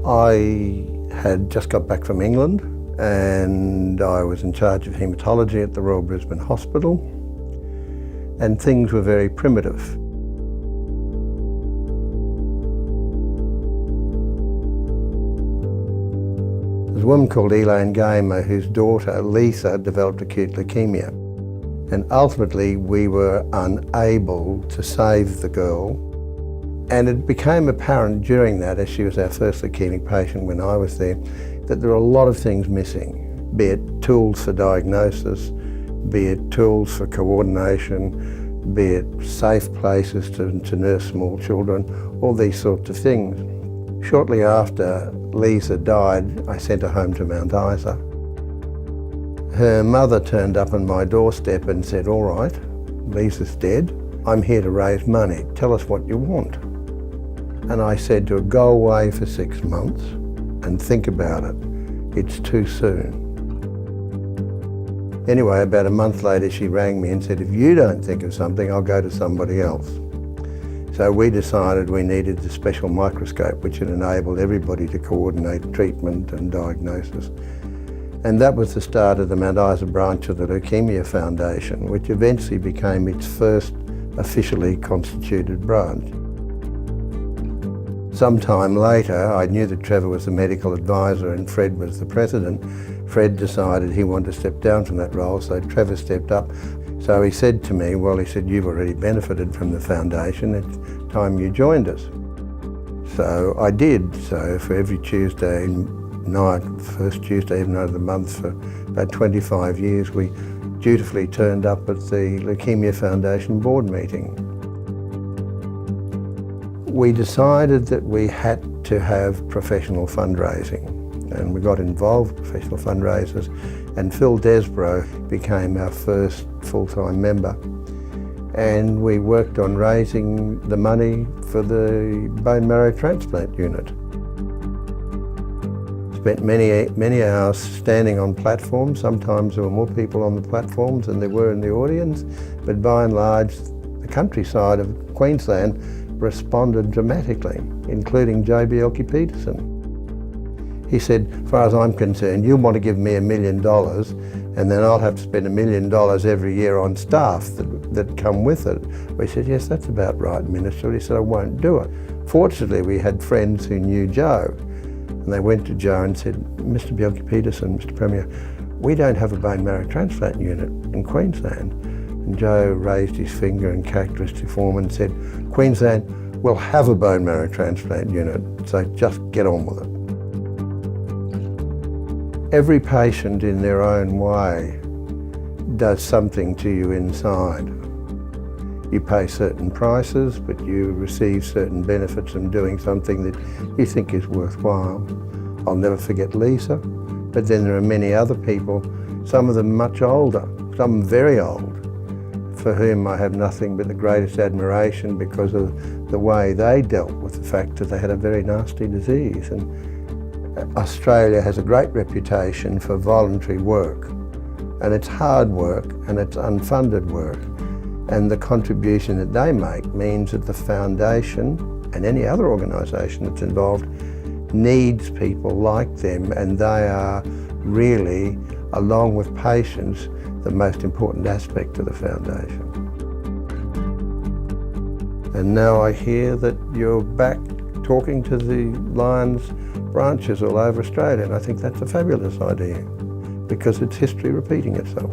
I had just got back from England and I was in charge of haematology at the Royal Brisbane Hospital, and things were very primitive. There's a woman called Elaine Gamer whose daughter Lisa developed acute leukemia, and ultimately we were unable to save the girl. And it became apparent during that, as she was our first leukemic patient when I was there, that there were a lot of things missing, be it tools for diagnosis, be it tools for coordination, be it safe places to nurse small children, all these sorts of things. Shortly after Lisa died, I sent her home to Mount Isa. Her mother turned up on my doorstep and said, "All right, Lisa's dead. I'm here to raise money. Tell us what you want." And I said to her, "Go away for 6 months and think about it. It's too soon." Anyway, about a month later, she rang me and said, "If you don't think of something, I'll go to somebody else." So we decided we needed a special microscope which would enable everybody to coordinate treatment and diagnosis. And that was the start of the Mount Isa branch of the Leukaemia Foundation, which eventually became its first officially constituted branch. Sometime later, I knew that Trevor was the medical advisor and Fred was the president. Fred decided he wanted to step down from that role, so Trevor stepped up. So he said to me, "Well," he said, "you've already benefited from the foundation, it's time you joined us." So I did. So for every Tuesday night, first Tuesday night of the month for about 25 years, we dutifully turned up at the Leukaemia Foundation board meeting. We decided that we had to have professional fundraising, and we got involved with professional fundraisers, and Phil Desborough became our first full-time member. And we worked on raising the money for the bone marrow transplant unit. Spent many hours standing on platforms. Sometimes there were more people on the platforms than there were in the audience, but by and large, the countryside of Queensland responded dramatically, including Joe Bjelke-Petersen. He said, "As far as I'm concerned, you want to give me $1 million and then I'll have to spend $1 million every year on staff that come with it." We said, "Yes, that's about right, Minister." He said, "I won't do it." Fortunately, we had friends who knew Joe, and they went to Joe and said, "Mr. Bjelke-Petersen, Mr. Premier, we don't have a bone marrow transplant unit in Queensland." And Joe raised his finger in characteristic form and said, "Queensland will have a bone marrow transplant unit, so just get on with it." Every patient in their own way does something to you inside. You pay certain prices, but you receive certain benefits from doing something that you think is worthwhile. I'll never forget Lisa, but then there are many other people, some of them much older, some very old, for whom I have nothing but the greatest admiration because of the way they dealt with the fact that they had a very nasty disease. And Australia has a great reputation for voluntary work, and it's hard work and it's unfunded work. And the contribution that they make means that the foundation and any other organisation that's involved needs people like them, and they are really, along with patients, the most important aspect of the foundation. And now I hear that you're back talking to the Lions branches all over Australia, and I think that's a fabulous idea because it's history repeating itself.